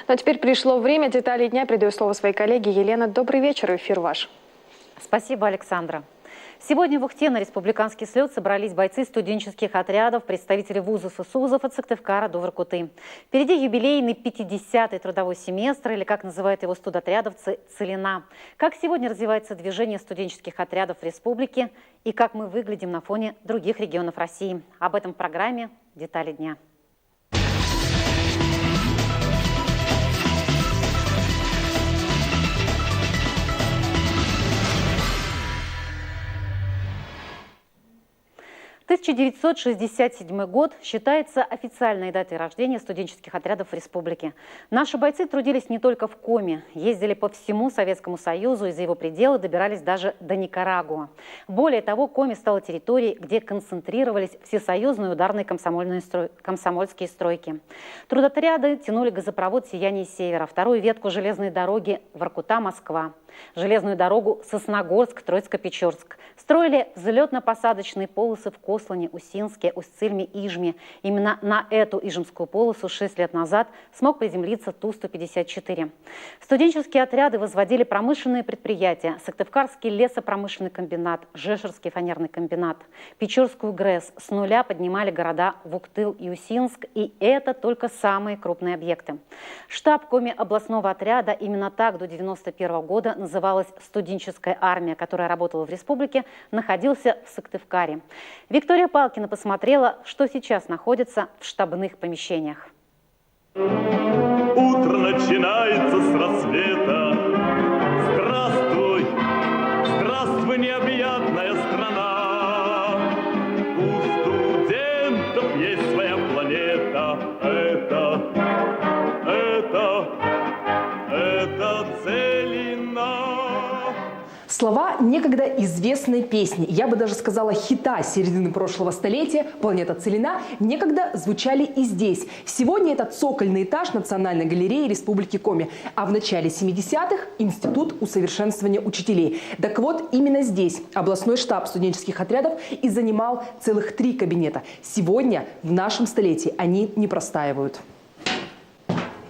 Ну а теперь пришло время деталей дня. Передаю слово своей коллеге Елена. Добрый вечер, эфир ваш. Спасибо, Александра. Сегодня в Ухте на республиканский слет собрались бойцы студенческих отрядов, представители вузов и СУЗов от Сыктывкара до Воркуты. Впереди юбилейный 50-й трудовой семестр, или, как называют его студотрядовцы, «Целина». Как сегодня развивается движение студенческих отрядов в республике и как мы выглядим на фоне других регионов России. Об этом в программе «Детали дня». – 1967 год считается официальной датой рождения студенческих отрядов в республике. Наши бойцы трудились не только в Коми, ездили по всему Советскому Союзу и за его пределы добирались даже до Никарагуа. Более того, Коми стала территорией, где концентрировались всесоюзные ударные комсомольские стройки. Трудотряды тянули газопровод «Сияние Севера», вторую ветку железной дороги Воркута-Москва, железную дорогу Сосногорск-Троицко-Печорск. Строили взлетно-посадочные полосы в Кослане, Усинске, Усть-Цильме, Ижме. Именно на эту ижемскую полосу 6 лет назад смог приземлиться Ту-154. Студенческие отряды возводили промышленные предприятия: Сыктывкарский лесопромышленный комбинат, Жешерский фанерный комбинат, Печорскую ГРЭС. С нуля поднимали города Вуктыл и Усинск, и это только самые крупные объекты. Штаб Коми областного отряда, именно так до 1991 года называлась студенческая армия, которая работала в республике, находился в Сыктывкаре. Виктория Палкина посмотрела, что сейчас находится в штабных помещениях. Утро начинается с рассвета. Здравствуй, здравствуй, необъятная страна. У студентов есть своя планета. Это Целина. Слова некогда известной песни, я бы даже сказала хита середины прошлого столетия «Планета Целина» некогда звучали и здесь. Сегодня это цокольный этаж Национальной галереи Республики Коми, а в начале 70-х – Институт усовершенствования учителей. Так вот, именно здесь областной штаб студенческих отрядов и занимал целых 3 кабинета. Сегодня, в нашем столетии, они не простаивают.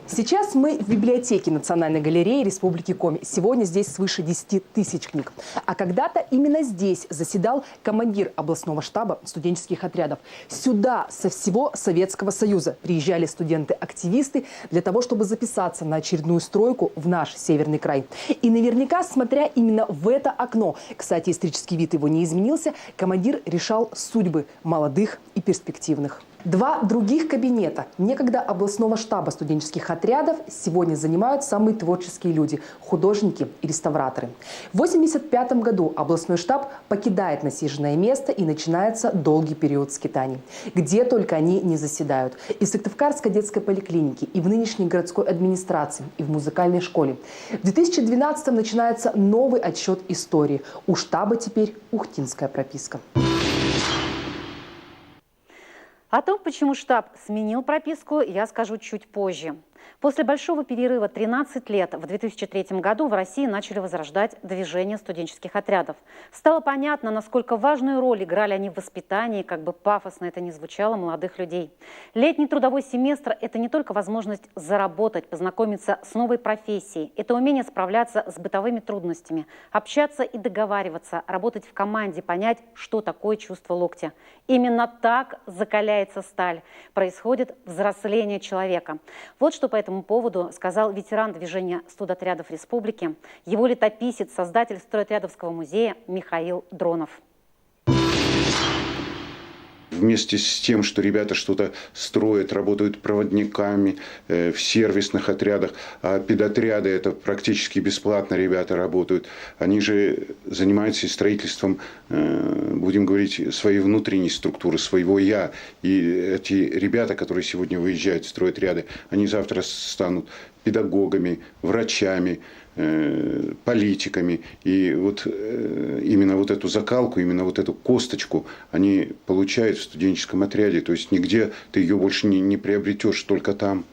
Сейчас мы в библиотеке Национальной галереи Республики Коми. Сегодня здесь свыше 10 тысяч книг. А когда-то именно здесь заседал командир областного штаба студенческих отрядов. Сюда со всего Советского Союза приезжали студенты-активисты для того, чтобы записаться на очередную стройку в наш северный край. И наверняка, смотря именно в это окно, кстати, исторический вид его не изменился, командир решал судьбы молодых и перспективных. 2 других кабинета некогда областного штаба студенческих отрядов сегодня занимают самые творческие люди – художники и реставраторы. В 1985 году областной штаб покидает насиженное место и начинается долгий период скитаний. Где только они не заседают. И в Сыктывкарской детской поликлинике, и в нынешней городской администрации, и в музыкальной школе. В 2012 начинается новый отсчет истории. У штаба теперь ухтинская прописка. О том, почему штаб сменил прописку, я скажу чуть позже. После большого перерыва 13 лет в 2003 году в России начали возрождать движение студенческих отрядов. Стало понятно, насколько важную роль играли они в воспитании, как бы пафосно это ни звучало, молодых людей. Летний трудовой семестр – это не только возможность заработать, познакомиться с новой профессией. Это умение справляться с бытовыми трудностями, общаться и договариваться, работать в команде, понять, что такое чувство локтя. Именно так закаляется сталь, происходит взросление человека. Вот что по этому поводу сказал ветеран движения студотрядов республики, его летописец, создатель стройотрядовского музея Михаил Дронов. Вместе с тем, что ребята что-то строят, работают проводниками в сервисных отрядах, а педотряды это практически бесплатно ребята работают. Они же занимаются и строительством, будем говорить, своей внутренней структуры, своего «я». И эти ребята, которые сегодня выезжают в стройотряды, они завтра станут педагогами, врачами, политиками. И вот именно вот эту закалку, именно вот эту косточку они получают в студенческом отряде. То есть нигде ты ее больше не приобретешь, только там.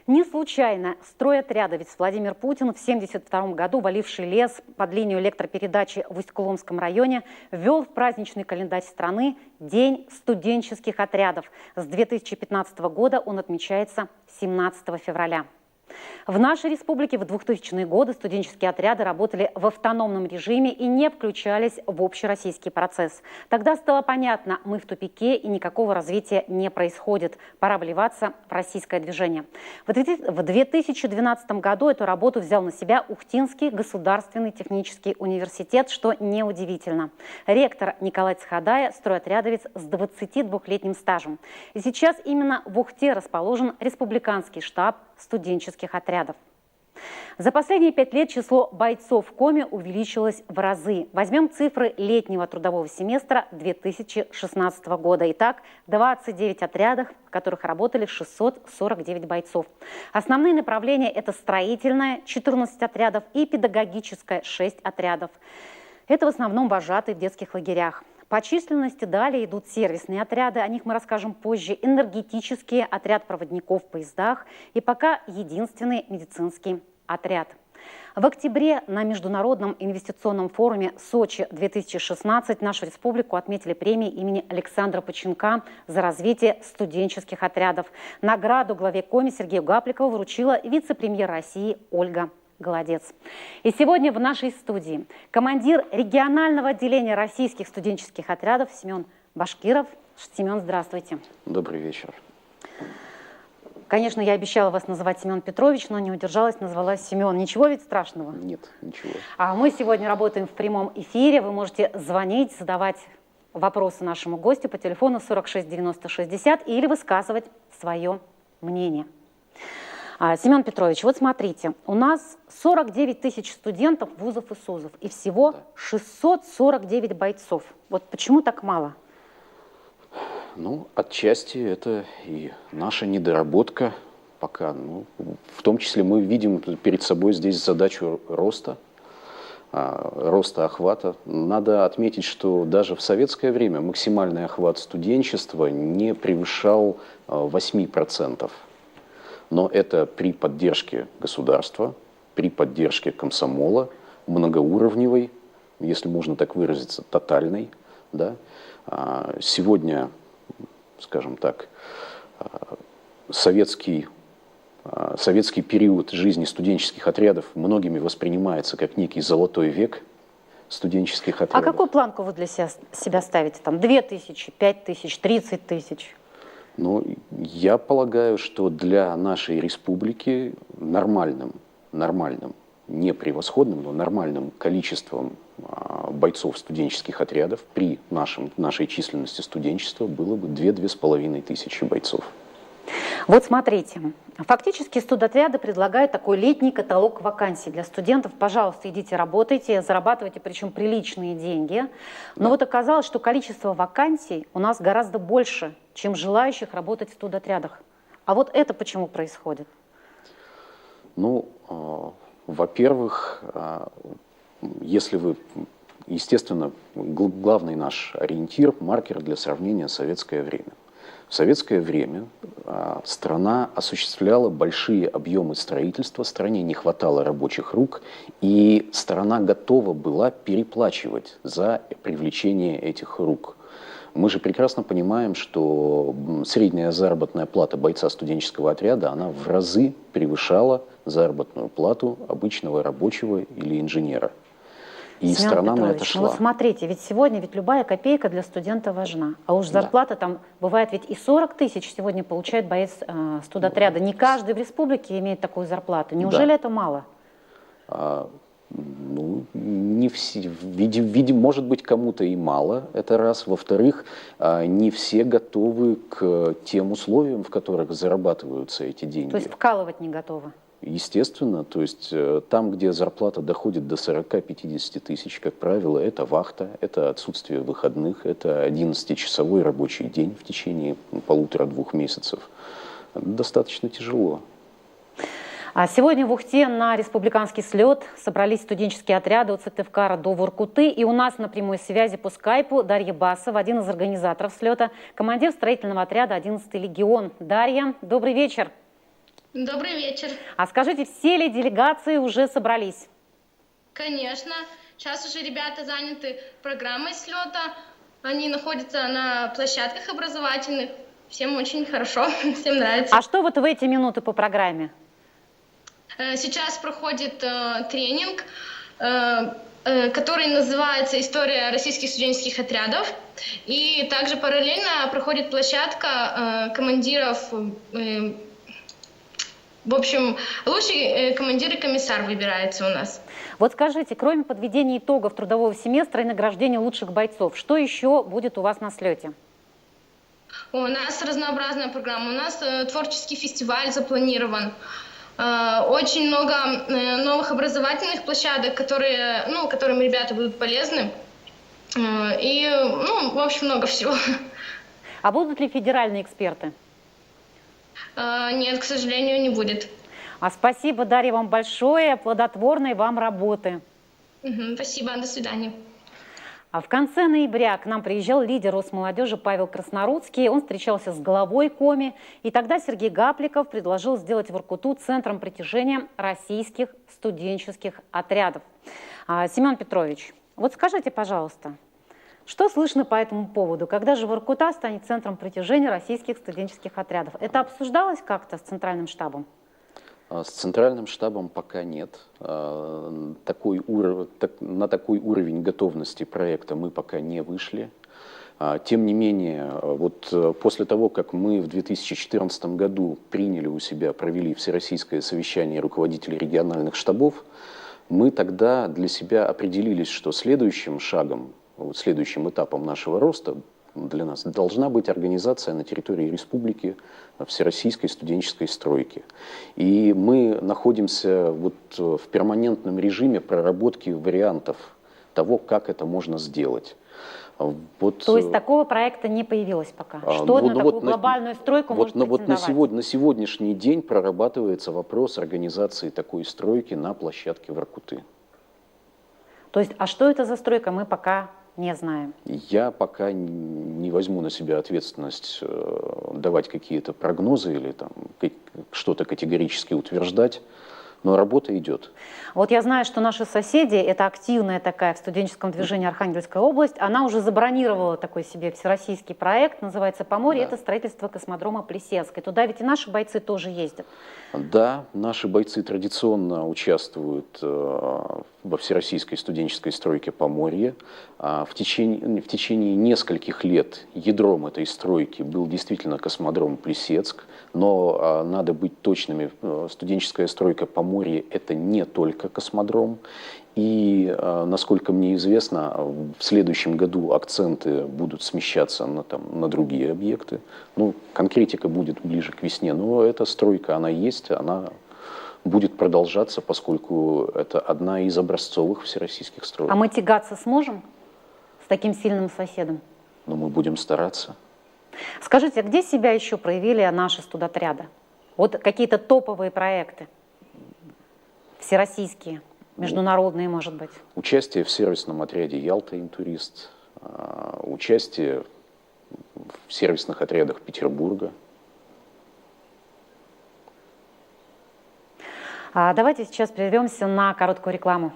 Не случайно стройотрядовец Владимир Путин в 1972 году, валивший лес под линию электропередачи в Усть-Куломском районе, ввел в праздничный календарь страны День студенческих отрядов. С 2015 года он отмечается 17 февраля. В нашей республике в 2000-е годы студенческие отряды работали в автономном режиме и не включались в общероссийский процесс. Тогда стало понятно, мы в тупике и никакого развития не происходит. Пора вливаться в российское движение. В 2012 году эту работу взял на себя Ухтинский государственный технический университет, что неудивительно. Ректор Николай Цхадая – стройотрядовец с 22-летним стажем. И сейчас именно в Ухте расположен республиканский штаб студенческих отрядов. За последние 5 лет число бойцов в Коми увеличилось в разы. Возьмем цифры летнего трудового семестра 2016 года. Итак, 29 отрядов, в которых работали 649 бойцов. Основные направления – это строительное – 14 отрядов и педагогическое – 6 отрядов. Это в основном вожатые в детских лагерях. По численности далее идут сервисные отряды, о них мы расскажем позже, энергетический отряд проводников в поездах и пока единственный медицинский отряд. В октябре на Международном инвестиционном форуме Сочи-2016 нашу республику отметили премией имени Александра Починка за развитие студенческих отрядов. Награду главе Коми Сергею Гапликову вручила вице-премьер России Ольга Голодец. И сегодня в нашей студии командир регионального отделения российских студенческих отрядов Семен Башкиров. Семен, здравствуйте. Добрый вечер. Конечно, я обещала вас называть Семен Петрович, но не удержалась, назвала Семен. Ничего ведь страшного? Нет, ничего. А мы сегодня работаем в прямом эфире. Вы можете звонить, задавать вопросы нашему гостю по телефону 46 90 60 или высказывать свое мнение. Семен Петрович, вот смотрите, у нас 49 тысяч студентов вузов и СУЗов и всего 649 бойцов. Вот почему так мало? Ну, отчасти это и наша недоработка пока. Ну, в том числе мы видим перед собой здесь задачу роста охвата. Надо отметить, что даже в советское время максимальный охват студенчества не превышал 8%. Но это при поддержке государства, при поддержке комсомола, многоуровневой, если можно так выразиться, тотальной. Да? Сегодня, скажем так, советский период жизни студенческих отрядов многими воспринимается как некий золотой век студенческих отрядов. А какую планку вы для себя ставите? Там 2000, 5000, 30 тысяч? Ну, я полагаю, что для нашей республики нормальным, не превосходным, но нормальным количеством бойцов студенческих отрядов при нашей численности студенчества было бы 2-2,5 тысячи бойцов. Вот смотрите, фактически студотряды предлагают такой летний каталог вакансий для студентов. Пожалуйста, идите работайте, зарабатывайте, причем приличные деньги. Но вот оказалось, что количество вакансий у нас гораздо больше, чем желающих работать в студотрядах. А вот это почему происходит? Ну, во-первых, если вы, естественно, главный наш ориентир, маркер для сравнения — советское время. В советское время страна осуществляла большие объемы строительства, стране не хватало рабочих рук, и страна готова была переплачивать за привлечение этих рук. Мы же прекрасно понимаем, что средняя заработная плата бойца студенческого отряда, она в разы превышала заработную плату обычного рабочего или инженера. И Семен страна Петрович, на это шла. Ну вот смотрите, ведь сегодня любая копейка для студента важна. А уж зарплата там бывает ведь и 40 тысяч сегодня получает боец студотряда. Не каждый в республике имеет такую зарплату. Неужели это мало? Ну, не все. Видимо, может быть, кому-то и мало, это раз. Во-вторых, не все готовы к тем условиям, в которых зарабатываются эти деньги. То есть вкалывать не готовы? Естественно, то есть там, где зарплата доходит до 40-50 тысяч, как правило, это вахта, это отсутствие выходных, это 11-часовой рабочий день в течение 1,5-2 месяцев. Достаточно тяжело. А сегодня в Ухте на республиканский слет собрались студенческие отряды от Сыктывкара до Воркуты. И у нас на прямой связи по скайпу Дарья Басова, один из организаторов слета, командир строительного отряда 11-й легион. Дарья, добрый вечер. Добрый вечер. А скажите, все ли делегации уже собрались? Конечно. Сейчас уже ребята заняты программой слета. Они находятся на площадках образовательных. Всем очень хорошо, всем нравится. А что вот в эти минуты по программе? Сейчас проходит тренинг, который называется «История российских студенческих отрядов». И также параллельно проходит площадка командиров. В общем, лучший командир и комиссар выбирается у нас. Вот скажите, кроме подведения итогов трудового семестра и награждения лучших бойцов, что еще будет у вас на слете? У нас разнообразная программа. У нас творческий фестиваль запланирован. Очень много новых образовательных площадок, которым ребята будут полезны. И, в общем, много всего. А будут ли федеральные эксперты? Нет, к сожалению, не будет. Спасибо, Дарья, вам большое, плодотворной вам работы. Спасибо, до свидания. А в конце ноября к нам приезжал лидер Росмолодежи Павел Краснорудский. Он встречался с главой Коми. И тогда Сергей Гапликов предложил сделать Воркуту центром притяжения российских студенческих отрядов. Семен Петрович, вот скажите, пожалуйста, что слышно по этому поводу? Когда же Воркута станет центром притяжения российских студенческих отрядов? Это обсуждалось как-то с Центральным штабом? С Центральным штабом пока нет. На такой уровень готовности проекта мы пока не вышли. Тем не менее, вот после того, как мы в 2014 году провели всероссийское совещание руководителей региональных штабов, мы тогда для себя определились, что следующим шагом, следующим этапом нашего роста для нас должна быть организация на территории республики всероссийской студенческой стройки. И мы находимся в перманентном режиме проработки вариантов того, как это можно сделать. То есть такого проекта не появилось пока? Что на такую глобальную стройку может претендовать? На сегодняшний день прорабатывается вопрос организации такой стройки на площадке Воркуты. То есть, а что это за стройка, мы пока не знаем? Я пока не возьму на себя ответственность давать какие-то прогнозы или что-то категорически утверждать, но работа идет. Вот я знаю, что наши соседи, это активная такая в студенческом движении Архангельская область, она уже забронировала такой себе всероссийский проект, называется «Поморье», это строительство космодрома Плесецкой. Туда ведь и наши бойцы тоже ездят. Да, наши бойцы традиционно участвуют во всероссийской студенческой стройке Поморье. В течение нескольких лет ядром этой стройки был действительно космодром Плесецк, но надо быть точными, студенческая стройка Поморье – это не только космодром. И, насколько мне известно, в следующем году акценты будут смещаться на другие объекты. Конкретика будет ближе к весне, но эта стройка, она есть, она будет продолжаться, поскольку это одна из образцовых всероссийских строек. А мы тягаться сможем с таким сильным соседом? Мы будем стараться. Скажите, а где себя еще проявили наши студотряды? Вот какие-то топовые проекты, всероссийские? Международные, может быть. Участие в сервисном отряде «Ялта-Интурист», участие в сервисных отрядах Петербурга. Давайте сейчас прервемся на короткую рекламу.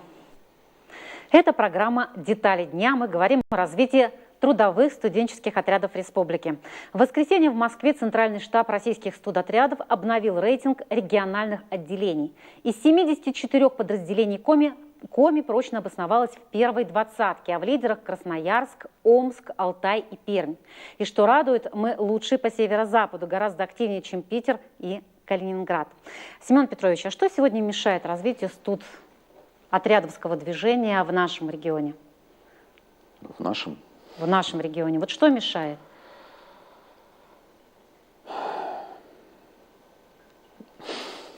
Это программа «Детали дня». Мы говорим о развитии трудовых студенческих отрядов республики. В воскресенье в Москве Центральный штаб российских студотрядов обновил рейтинг региональных отделений. Из 74 подразделений Коми прочно обосновалась в первой двадцатке, а в лидерах Красноярск, Омск, Алтай и Пермь. И что радует, мы лучшие по северо-западу, гораздо активнее, чем Питер и Калининград. Семен Петрович, а что сегодня мешает развитию студотрядовского движения в нашем регионе? В нашем? В нашем регионе. Вот что мешает?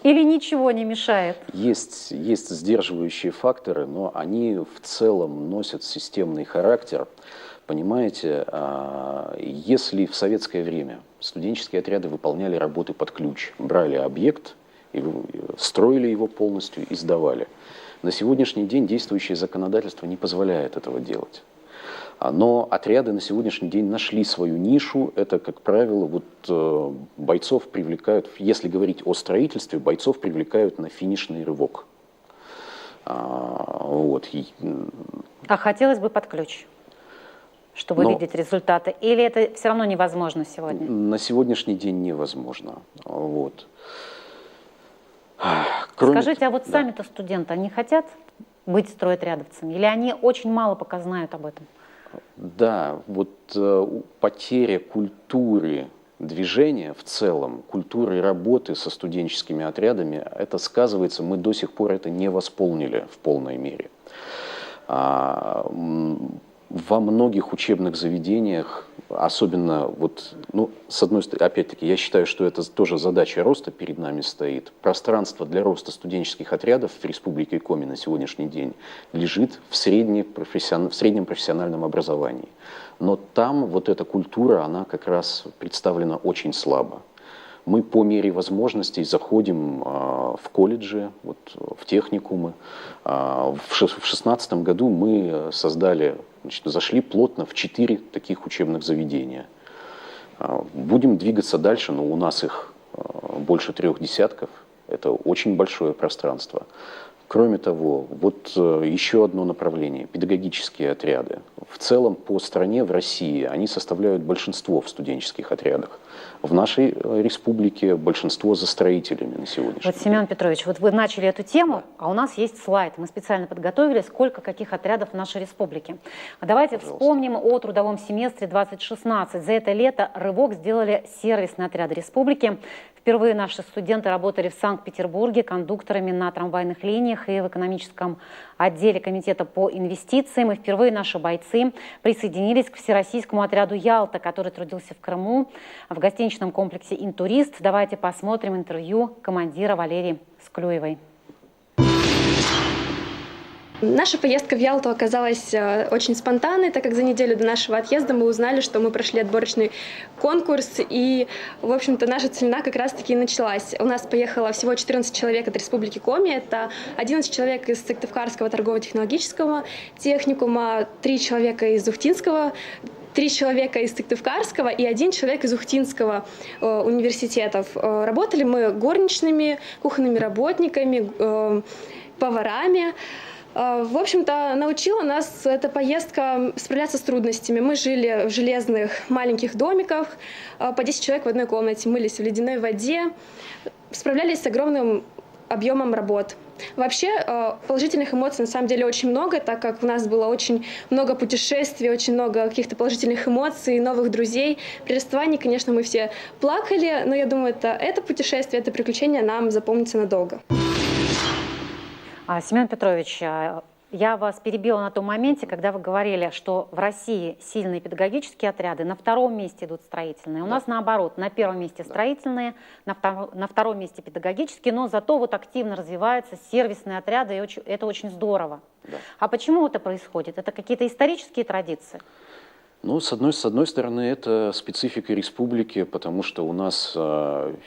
Или ничего не мешает? Есть сдерживающие факторы, но они в целом носят системный характер. Понимаете, если в советское время студенческие отряды выполняли работы под ключ, брали объект, строили его полностью и сдавали. На сегодняшний день действующее законодательство не позволяет этого делать. Но отряды на сегодняшний день нашли свою нишу. Это, как правило, вот бойцов привлекают, если говорить о строительстве, бойцов привлекают на финишный рывок. Вот. А хотелось бы под ключ, чтобы видеть результаты? Или это все равно невозможно сегодня? На сегодняшний день невозможно. Вот. Скажите, а вот сами-то студенты, они хотят быть стройотрядовцами? Или они очень мало пока знают об этом? Да, вот потеря культуры движения в целом, культуры работы со студенческими отрядами, это сказывается, мы до сих пор это не восполнили в полной мере. Во многих учебных заведениях, особенно, вот, ну, с одной стороны, опять-таки, я считаю, что это тоже задача роста перед нами стоит. Пространство для роста студенческих отрядов в Республике Коми на сегодняшний день лежит в среднем профессиональном образовании. Но там вот эта культура, она как раз представлена очень слабо. Мы по мере возможностей заходим в колледжи, вот, в техникумы. В 2016 году мы зашли плотно в 4 таких учебных заведения. Будем двигаться дальше, но у нас их больше 3 десятков. Это очень большое пространство. Кроме того, вот еще одно направление – педагогические отряды. В целом по стране, в России, они составляют большинство в студенческих отрядах. В нашей республике большинство за строителями на сегодняшний день. Семен Петрович, вот вы начали эту тему, а у нас есть слайд. Мы специально подготовили, сколько каких отрядов в нашей республике. Давайте вспомним о трудовом семестре 2016. За это лето рывок сделали сервисные отряды республики. Впервые наши студенты работали в Санкт-Петербурге кондукторами на трамвайных линиях и в экономическом отделе комитета по инвестициям. И впервые наши бойцы присоединились к всероссийскому отряду «Ялта», который трудился в Крыму в гостиничном комплексе «Интурист». Давайте посмотрим интервью командира Валерии Склюевой. Наша поездка в Ялту оказалась очень спонтанной, так как за неделю до нашего отъезда мы узнали, что мы прошли отборочный конкурс, и, в общем-то, наша целина как раз-таки и началась. У нас поехало всего 14 человек от Республики Коми, это 11 человек из Сыктывкарского торгово-технологического техникума, 3 человека из Ухтинского, 3 человека из Сыктывкарского и 1 человек из Ухтинского университетов. Работали мы горничными, кухонными работниками, поварами. В общем-то, научила нас эта поездка справляться с трудностями. Мы жили в железных маленьких домиках, по 10 человек в одной комнате, мылись в ледяной воде, справлялись с огромным объемом работ. Вообще, положительных эмоций на самом деле очень много, так как у нас было очень много путешествий, очень много каких-то положительных эмоций, новых друзей. При расставании, конечно, мы все плакали, но я думаю, это путешествие, это приключение нам запомнится надолго. Семен Петрович, я вас перебила на том моменте, когда вы говорили, что в России сильные педагогические отряды, на втором месте идут строительные. У нас наоборот, на первом месте строительные, на втором месте педагогические, но зато вот активно развиваются сервисные отряды, и это очень здорово. Да. А почему это происходит? Это какие-то исторические традиции? Ну, с одной стороны, это специфика республики, потому что у нас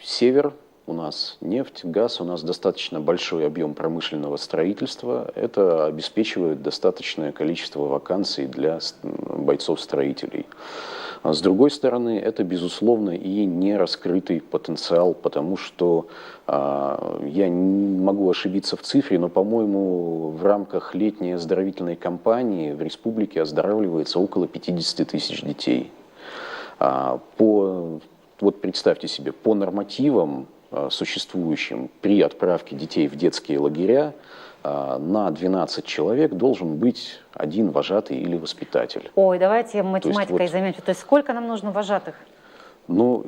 север, у нас нефть, газ, у нас достаточно большой объем промышленного строительства. Это обеспечивает достаточное количество вакансий для бойцов-строителей. А с другой стороны, это, безусловно, и не раскрытый потенциал, потому что я не могу ошибиться в цифре, но, по-моему, в рамках летней оздоровительной кампании в республике оздоравливается около 50 тысяч детей. Вот представьте себе, по нормативам, существующим при отправке детей в детские лагеря, на 12 человек должен быть 1 вожатый или воспитатель. Ой, давайте математикой займемся. То есть сколько нам нужно вожатых? Ну,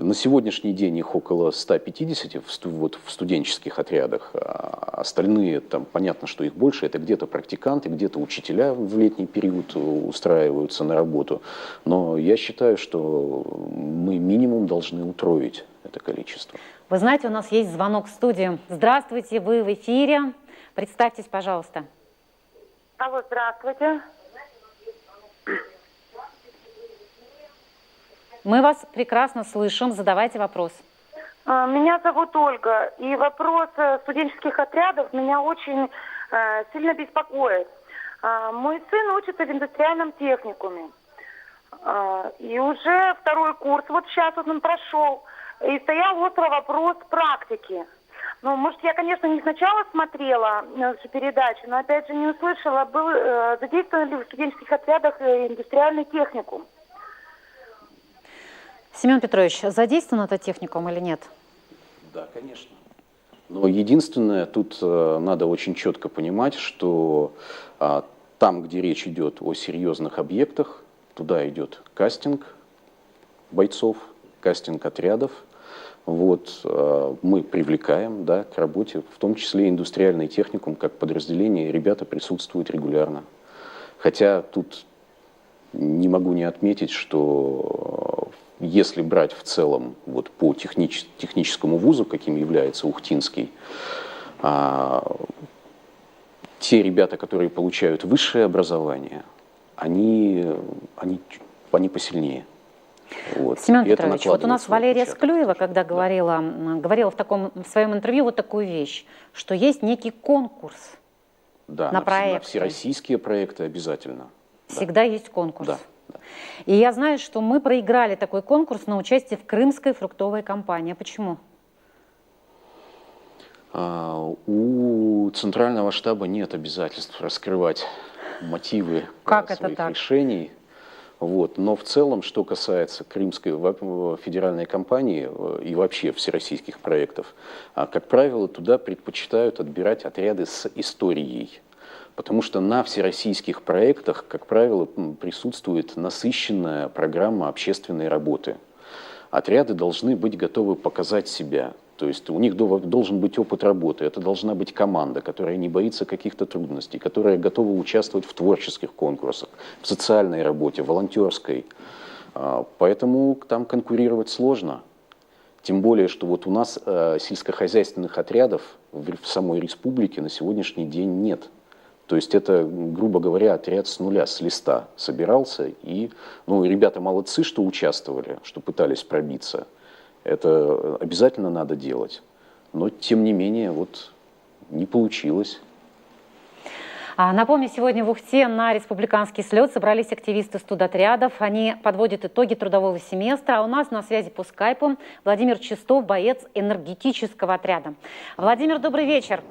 на сегодняшний день их около 150 в студенческих отрядах. А остальные, там, понятно, что их больше. Это где-то практиканты, где-то учителя в летний период устраиваются на работу. Но я считаю, что мы минимум должны утроить это количество. Вы знаете, у нас есть звонок в студию. Здравствуйте, вы в эфире. Представьтесь, пожалуйста. Алло, здравствуйте. Мы вас прекрасно слышим. Задавайте вопрос. Меня зовут Ольга. И вопрос студенческих отрядов меня очень сильно беспокоит. Мой сын учится в индустриальном техникуме. И уже второй курс, вот сейчас вот он прошел, и стоял острый вопрос практики. Ну, может, я, конечно, не сначала смотрела нашу передачу, но, опять же, не услышала, был задействован ли в студенческих отрядах индустриальный техникум. Семен Петрович, задействован этот техникум или нет? Да, конечно. Но единственное, тут надо очень четко понимать, что там, где речь идет о серьезных объектах, туда идет кастинг бойцов, кастинг отрядов. Вот, мы привлекаем, да, к работе, в том числе индустриальный техникум, как подразделение, ребята присутствуют регулярно. Хотя тут не могу не отметить, что если брать в целом вот, по техническому вузу, каким является Ухтинский, те ребята, которые получают высшее образование, они посильнее. Вот. Семен Петрович, вот у нас Валерия Склюева, когда говорила в своем интервью вот такую вещь, что есть некий конкурс на проекты. На всероссийские проекты обязательно. Всегда есть конкурс. Да. И я знаю, что мы проиграли такой конкурс на участие в Крымской фруктовой компании. А почему? У Центрального штаба нет обязательств раскрывать мотивы своих решений. Вот. Но в целом, что касается Крымской федеральной компании и вообще всероссийских проектов, как правило, туда предпочитают отбирать отряды с историей. Потому что на всероссийских проектах, как правило, присутствует насыщенная программа общественной работы. Отряды должны быть готовы показать себя. То есть у них должен быть опыт работы. Это должна быть команда, которая не боится каких-то трудностей, которая готова участвовать в творческих конкурсах, в социальной работе, волонтерской. Поэтому там конкурировать сложно. Тем более, что вот у нас сельскохозяйственных отрядов в самой республике на сегодняшний день нет. То есть это, грубо говоря, отряд с нуля, с листа собирался. И ребята молодцы, что участвовали, что пытались пробиться. Это обязательно надо делать. Но, тем не менее, вот не получилось. Напомню, сегодня в Ухте на республиканский слет собрались активисты студотрядов. Они подводят итоги трудового семестра. А у нас на связи по скайпу Владимир Чистов, боец энергетического отряда. Владимир, добрый вечер.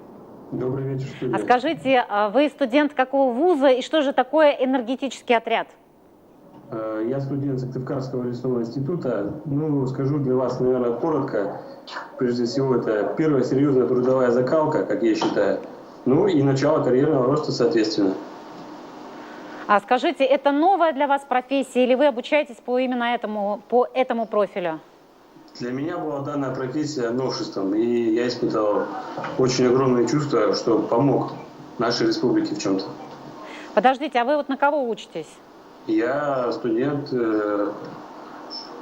Добрый вечер, студент. А скажите, вы студент какого вуза и что же такое энергетический отряд? Я студент Сыктывкарского лесного института. Скажу для вас, наверное, коротко. Прежде всего, это первая серьезная трудовая закалка, как я считаю. И начало карьерного роста, соответственно. А скажите, это новая для вас профессия или вы обучаетесь по этому профилю? Для меня была данная профессия новшеством, и я испытал очень огромное чувство, что помог нашей республике в чем-то. Подождите, а вы вот на кого учитесь? Я студент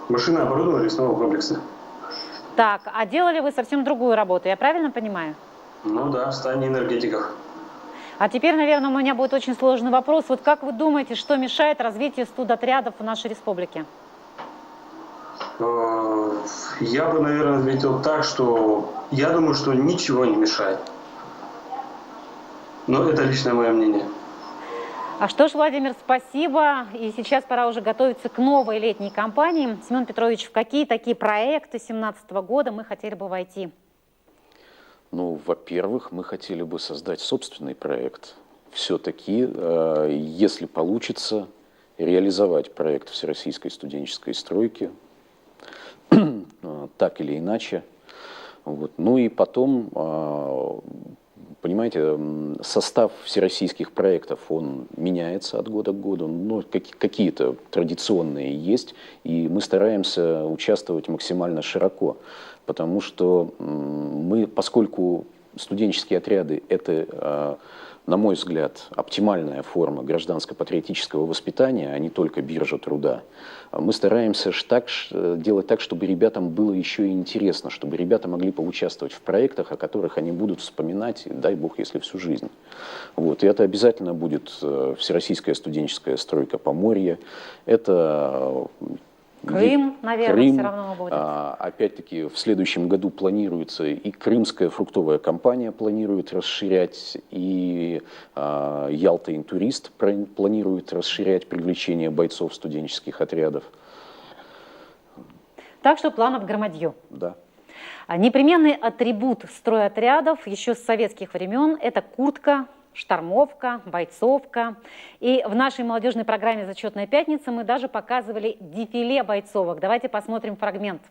машинного оборудования лесного комплекса. Так, а делали вы совсем другую работу, я правильно понимаю? Да, в стане энергетиков. А теперь, наверное, у меня будет очень сложный вопрос. Вот как вы думаете, что мешает развитию студотрядов в нашей республике? Я бы, наверное, ответил так, что я думаю, что ничего не мешает. Но это личное мое мнение. А что ж, Владимир, спасибо. И сейчас пора уже готовиться к новой летней кампании. Семен Петрович, в какие такие проекты 2017 года мы хотели бы войти? Во-первых, мы хотели бы создать собственный проект. Все-таки, если получится, реализовать проект Всероссийской студенческой стройки, так или иначе. Вот. И потом, понимаете, состав всероссийских проектов, он меняется от года к году. Какие-то традиционные есть, и мы стараемся участвовать максимально широко. Потому что поскольку студенческие отряды – это, на мой взгляд, оптимальная форма гражданско-патриотического воспитания, а не только биржа труда, мы стараемся делать так, чтобы ребятам было еще и интересно, чтобы ребята могли поучаствовать в проектах, о которых они будут вспоминать, дай бог, если всю жизнь. Вот. И это обязательно будет Всероссийская студенческая стройка Поморье, это Крым, наверное, Крым, все равно будет. Опять-таки, в следующем году планируется, и Крымская фруктовая компания планирует расширять, и Ялта Интурист планирует расширять привлечение бойцов студенческих отрядов. Так что планов громадье. Да. Непременный атрибут стройотрядов еще с советских времен – это куртка, штормовка, бойцовка. И в нашей молодежной программе «Зачетная пятница» мы даже показывали дефиле бойцовок. Давайте посмотрим фрагмент.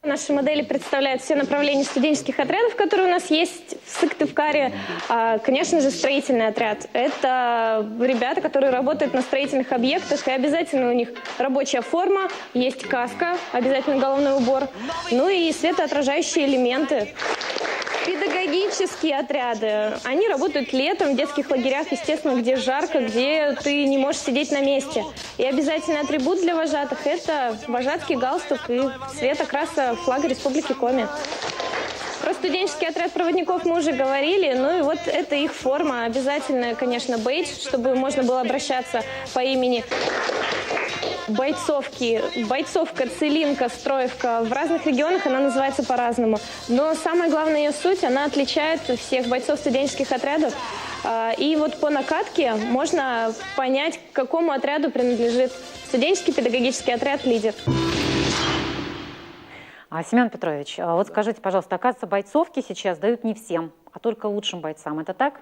Наши модели представляют все направления студенческих отрядов, которые у нас есть в Сыктывкаре. Конечно же, строительный отряд. Это ребята, которые работают на строительных объектах, и обязательно у них рабочая форма, есть каска, обязательно головной убор, ну и светоотражающие элементы. Педагогические отряды, они работают летом в детских лагерях, естественно, где жарко, где ты не можешь сидеть на месте. И обязательный атрибут для вожатых – это вожатский галстук и цвет окраса флага Республики Коми. Про студенческий отряд проводников мы уже говорили, ну и вот это их форма, обязательно, конечно, бейдж, чтобы можно было обращаться по имени. Бойцовки, бойцовка, целинка, строевка. В разных регионах она называется по-разному. Но самая главная ее суть, она отличает всех бойцов студенческих отрядов. И вот по накатке можно понять, к какому отряду принадлежит студенческий педагогический отряд «Лидер». Семен Петрович, вот скажите, пожалуйста, оказывается, бойцовки сейчас дают не всем, а только лучшим бойцам. Это так?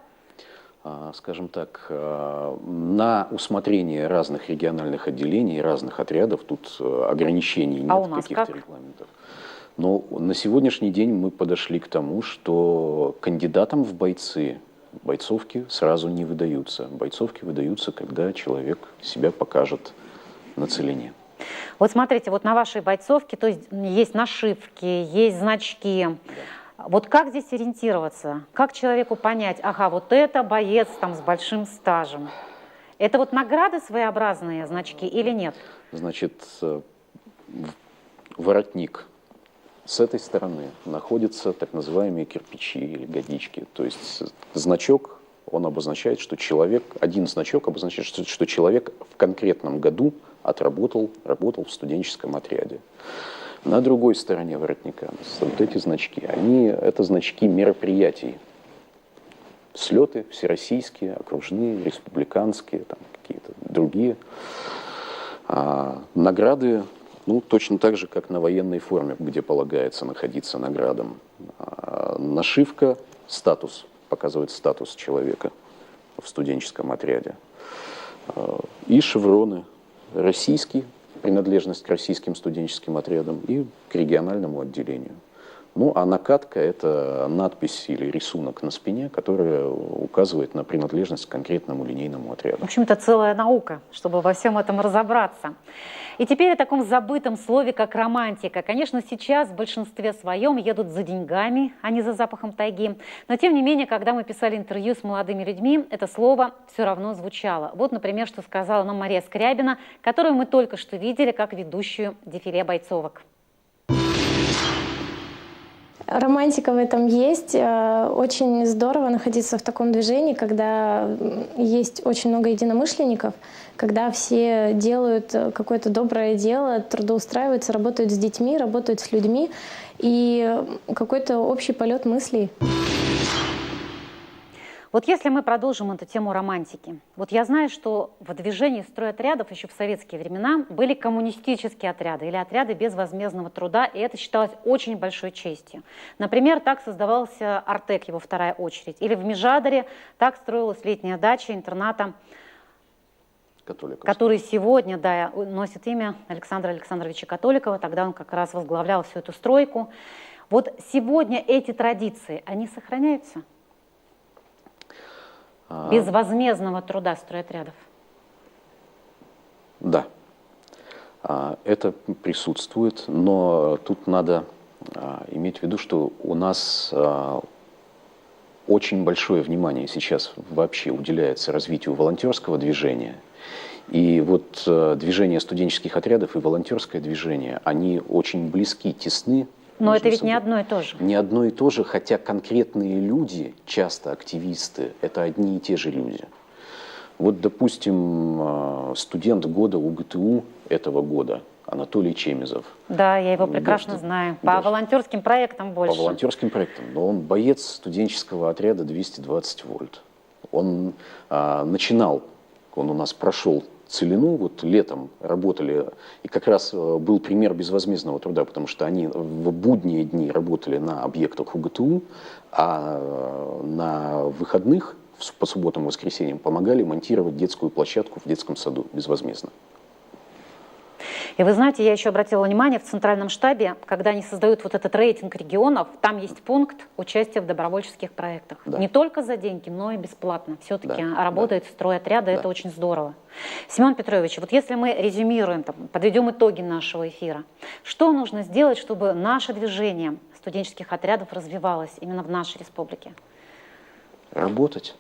Скажем так, на усмотрение разных региональных отделений, разных отрядов, тут ограничений нет, каких-то регламентов. Но на сегодняшний день мы подошли к тому, что кандидатам в бойцы бойцовки сразу не выдаются. Бойцовки выдаются, когда человек себя покажет на целине. Вот смотрите, вот на вашей бойцовке, то есть нашивки, есть значки. Вот как здесь ориентироваться? Как человеку понять, ага, вот это боец там с большим стажем? Это вот награды своеобразные, значки или нет? Значит, воротник. С этой стороны находятся так называемые кирпичи или годички. То есть значок, он обозначает, что человек, один значок обозначает, что человек в конкретном году работал в студенческом отряде. На другой стороне воротника вот эти значки, это значки мероприятий. Слеты всероссийские, окружные, республиканские, там какие-то другие. Награды, точно так же, как на военной форме, где полагается находиться наградам. Нашивка, статус, показывает статус человека в студенческом отряде. И шевроны, российский, принадлежность к российским студенческим отрядам и к региональному отделению. А накатка – это надпись или рисунок на спине, которая указывает на принадлежность к конкретному линейному отряду. В общем, это целая наука, чтобы во всем этом разобраться. И теперь о таком забытом слове, как романтика. Конечно, сейчас в большинстве своем едут за деньгами, а не за запахом тайги. Но, тем не менее, когда мы писали интервью с молодыми людьми, это слово все равно звучало. Вот, например, что сказала нам Мария Скрябина, которую мы только что видели как ведущую дефиле бойцовок. Романтика в этом есть. Очень здорово находиться в таком движении, когда есть очень много единомышленников, когда все делают какое-то доброе дело, трудоустраиваются, работают с детьми, работают с людьми, и какой-то общий полет мыслей. Вот если мы продолжим эту тему романтики. Вот я знаю, что в движении стройотрядов еще в советские времена были коммунистические отряды или отряды безвозмездного труда, и это считалось очень большой честью. Например, так создавался Артек, его вторая очередь. Или в Межадере так строилась летняя дача интерната, который сегодня носит имя Александра Александровича Католикова. Тогда он как раз возглавлял всю эту стройку. Вот сегодня эти традиции, они сохраняются? Безвозмездного труда стройотрядов? Да, это присутствует, но тут надо иметь в виду, что у нас очень большое внимание сейчас вообще уделяется развитию волонтерского движения. И вот движение студенческих отрядов и волонтерское движение, они очень близки, тесны. Но это ведь не одно и то же. Не одно и то же, хотя конкретные люди, часто активисты, это одни и те же люди. Вот, допустим, студент года УГТУ этого года Анатолий Чемизов. Да, я его прекрасно Да, знаю. да. По волонтерским проектам больше. По волонтерским проектам. Но он боец студенческого отряда 220 вольт. Он начинал, он у нас прошел Целину, вот летом работали, и как раз был пример безвозмездного труда, потому что они в будние дни работали на объектах УГТУ, а на выходных, по субботам и воскресеньям, помогали монтировать детскую площадку в детском саду безвозмездно. И вы знаете, я еще обратила внимание, в Центральном штабе, когда они создают вот этот рейтинг регионов, там есть пункт участия в добровольческих проектах. Да. Не только за деньги, но и бесплатно. Все-таки Да, работают стройотряды, да. это очень здорово. Семен Петрович, вот если мы резюмируем, подведем итоги нашего эфира, что нужно сделать, чтобы наше движение студенческих отрядов развивалось именно в нашей республике? Работать.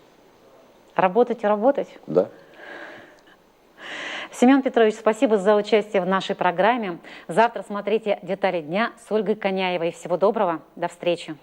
Работать и работать? Да. Семен Петрович, спасибо за участие в нашей программе. Завтра смотрите «Детали дня» с Ольгой Коняевой. Всего доброго, до встречи.